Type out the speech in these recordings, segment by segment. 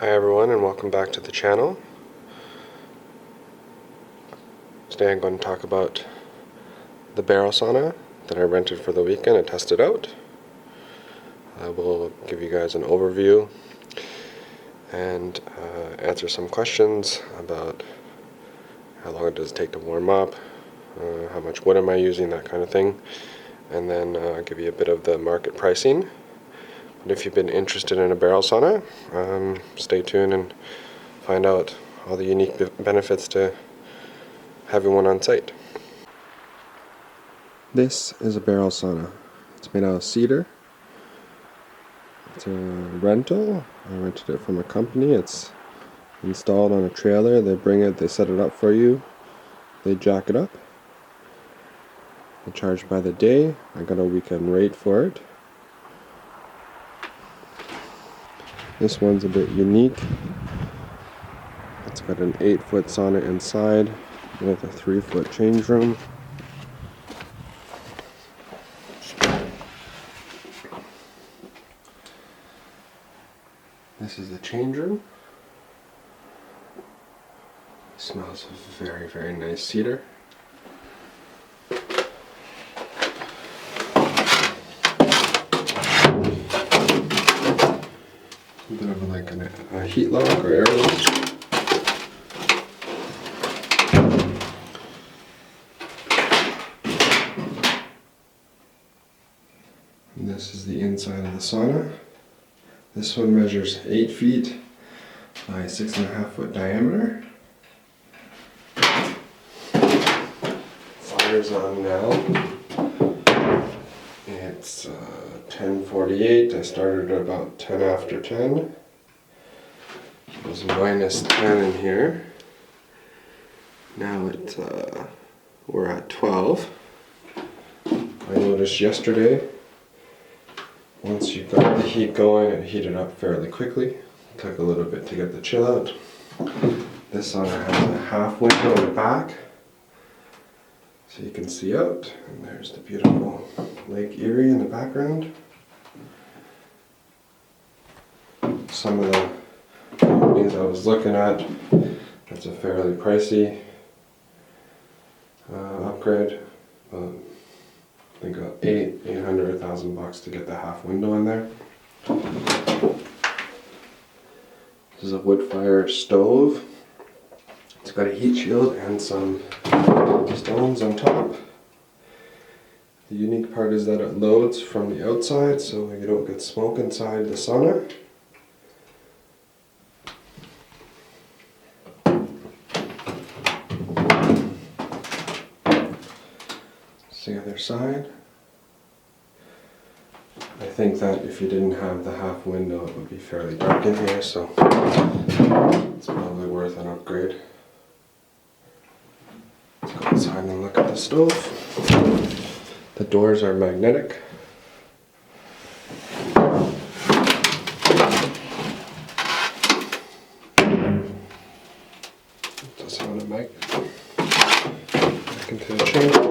Hi everyone, and welcome back to the channel. Today I'm going to talk about the barrel sauna that I rented for the weekend and tested out. I will give you guys an overview and answer some questions about how long does it take to warm up, how much wood am I using, that kind of thing, and then give you a bit of the market pricing. But if you've been interested in a barrel sauna, stay tuned and find out all the unique benefits to having one on site. This is a barrel sauna. It's made out of cedar. It's a rental. I rented it from a company. It's installed on a trailer. They bring it, they set it up for you, they jack it up. They charge by the day. I got a weekend rate for it. This one's a bit unique. It's got an 8-foot sauna inside with a 3-foot change room. This is the change room. It smells very, very nice cedar. A bit of like a heat lock or air lock. And this is the inside of the sauna. This one measures 8 feet by 6.5 foot diameter. Fire's on now. It's 10:48. I started at about 10 after 10. It was minus 10 in here. Now we're at 12. I noticed yesterday, once you got the heat going, it heated up fairly quickly. It took a little bit to get the chill out. This sauna has a half window in the back, so you can see out. And there's the beautiful Lake Erie in the background. Some of the companies I was looking at, it's a fairly pricey upgrade. But I think $800, $1,000 to get the half window in there. This is a wood fire stove. It's got a heat shield and some stones on top. The unique part is that it loads from the outside, so you don't get smoke inside the sauna. It's the other side. I think that if you didn't have the half window, it would be fairly dark in here, so it's probably worth an upgrade. Let's go inside and look at the stove. The doors are magnetic. Does have a magnet. Back into the chamber.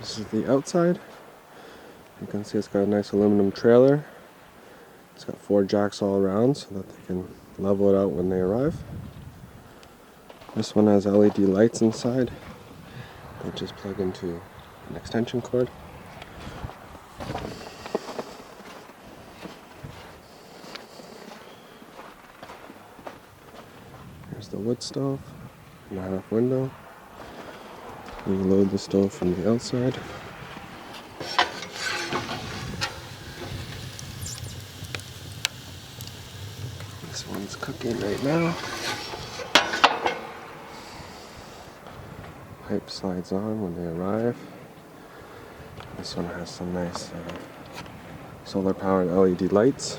This is the outside. You can see it's got a nice aluminum trailer. It's got 4 jacks all around so that they can level it out when they arrive. This one has LED lights inside that just plug into an extension cord. Here's the wood stove and a half window. You load the stove from the outside. This one's cooking right now. Pipe slides on when they arrive. This one has some nice solar powered LED lights.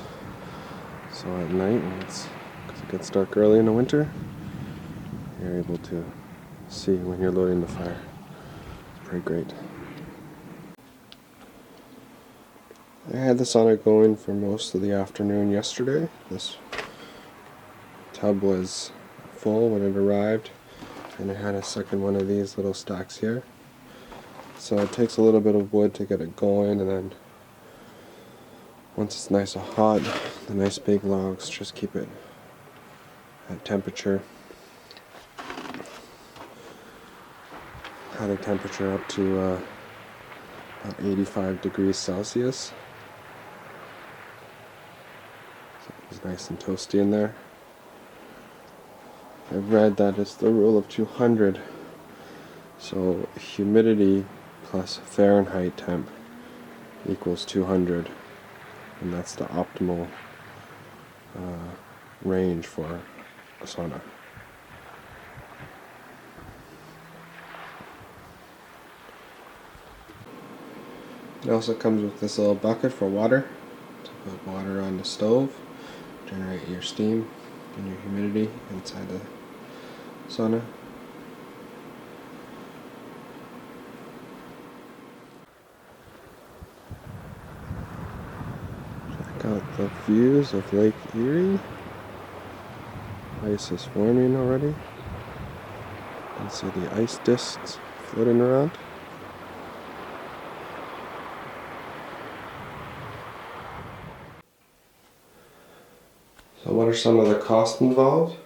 So at night, because it gets dark early in the winter, you're able to see when you're loading the fire. It's pretty great. I had the sauna going for most of the afternoon yesterday. This tub was full when it arrived. and it had a second one of these little stacks here. So it takes a little bit of wood to get it going, and then once it's nice and hot, the nice big logs just keep it at temperature. Had a temperature up to about 85 degrees Celsius. So it was nice and toasty in there. I've read that it's the rule of 200. So humidity plus Fahrenheit temp equals 200. And that's the optimal range for a sauna. It also comes with this little bucket for water, to put water on the stove, generate your steam and your humidity inside the sauna. Check out the views of Lake Erie. Ice is forming already. You can see the ice discs floating around. So what are some of the costs involved?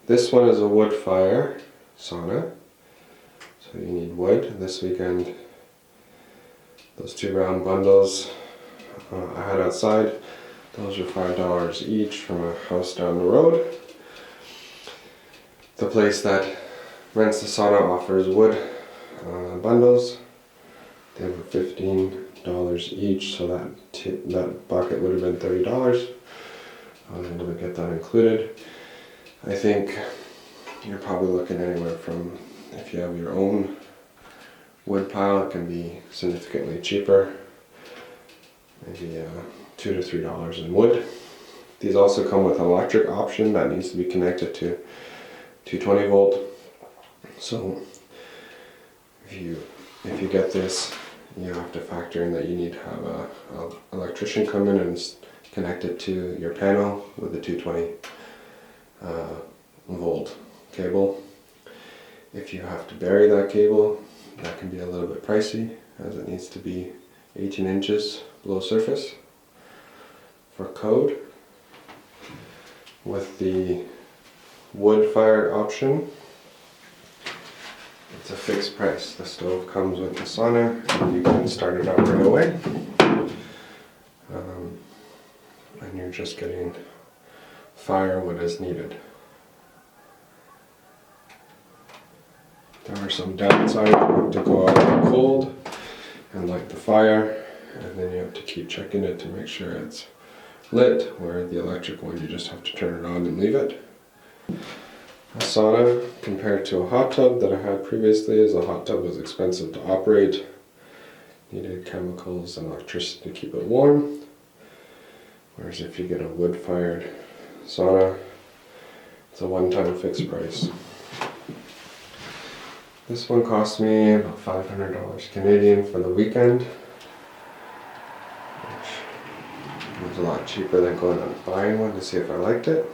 This one is a wood fire sauna. So you need wood. This weekend, those 2 round bundles I had outside, those are $5 each from a house down the road. The place that rents the sauna offers wood bundles. They were $15 each, so that bucket would have been $30. I was able to get that included. I think you're probably looking anywhere from, if you have your own wood pile, it can be significantly cheaper. Maybe $2 to $3 in wood. These also come with an electric option that needs to be connected to 220 volt. So if you get this, you have to factor in that you need to have an electrician come in and connect it to your panel with a 220 volt cable. If you have to bury that cable, that can be a little bit pricey, as it needs to be 18 inches below surface for code. With the wood-fired option, it's a fixed price. The stove comes with the sauna, and you can start it up right away. And you're just getting firewood as needed. There are some downsides. You have to go out in the cold and light the fire, and then you have to keep checking it to make sure it's lit, where the electric one you just have to turn it on and leave it. A sauna, compared to a hot tub that I had previously, is a hot tub was expensive to operate, needed chemicals and electricity to keep it warm. Whereas if you get a wood-fired sauna, it's a one-time fixed price. This one cost me about $500 Canadian for the weekend, which was a lot cheaper than going out and buying one to see if I liked it.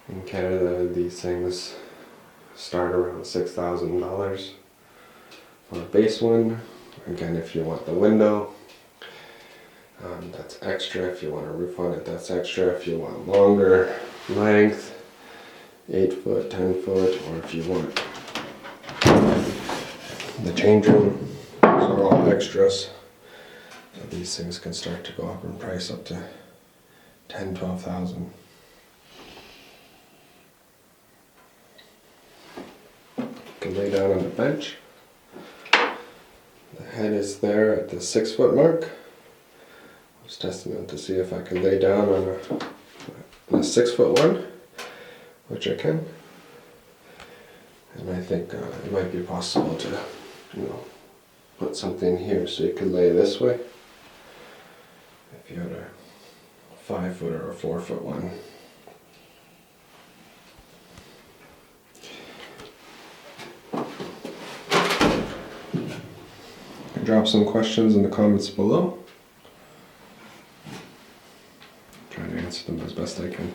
In Canada, these things start around $6,000 for a base one. Again, if you want the window, that's extra. If you want a roof on it, that's extra. If you want longer length, 8 foot, 10 foot, or if you want the change room, those are all extras. So these things can start to go up in price up to 10, 12,000. You can lay down on the bench. The head is there at the 6 foot mark. I was testing it to see if I could lay down on a 6 foot one, which I can. And I think it might be possible to, put something here so you could lay this way. If you had a 5 foot or a 4 foot one. Drop some questions in the comments below. Try to answer them as best I can.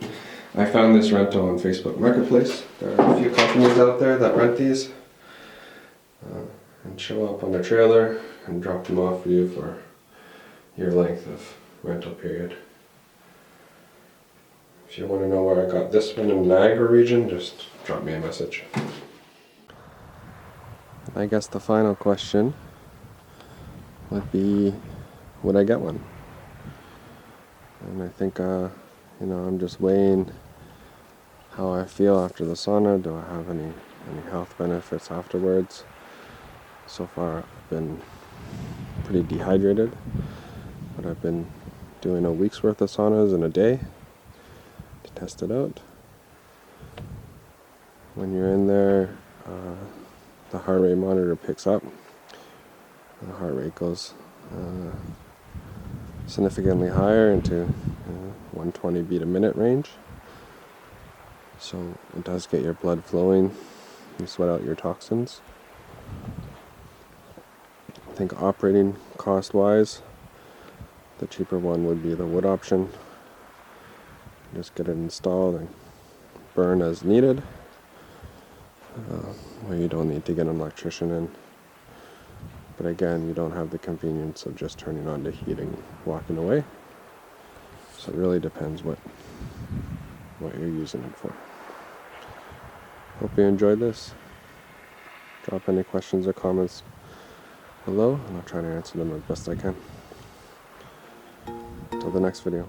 I found this rental on Facebook Marketplace. There are a few companies out there that rent these and show up on their trailer and drop them off for you for your length of rental period. If you want to know where I got this one in the Niagara region, just drop me a message. I guess the final question would be, would I get one? And I think, I'm just weighing how I feel after the sauna. Do I have any health benefits afterwards? So far, I've been pretty dehydrated, but I've been doing a week's worth of saunas in a day to test it out. When you're in there, the heart rate monitor picks up. The heart rate goes significantly higher into 120 beat a minute range. So it does get your blood flowing. You sweat out your toxins. I think operating cost wise, the cheaper one would be the wood option. Just get it installed and burn as needed, where you don't need to get an electrician in. But again, you don't have the convenience of just turning on the heat and walking away. So it really depends what you're using it for. Hope you enjoyed this. Drop any questions or comments below, and I'll try to answer them as best I can. Till the next video.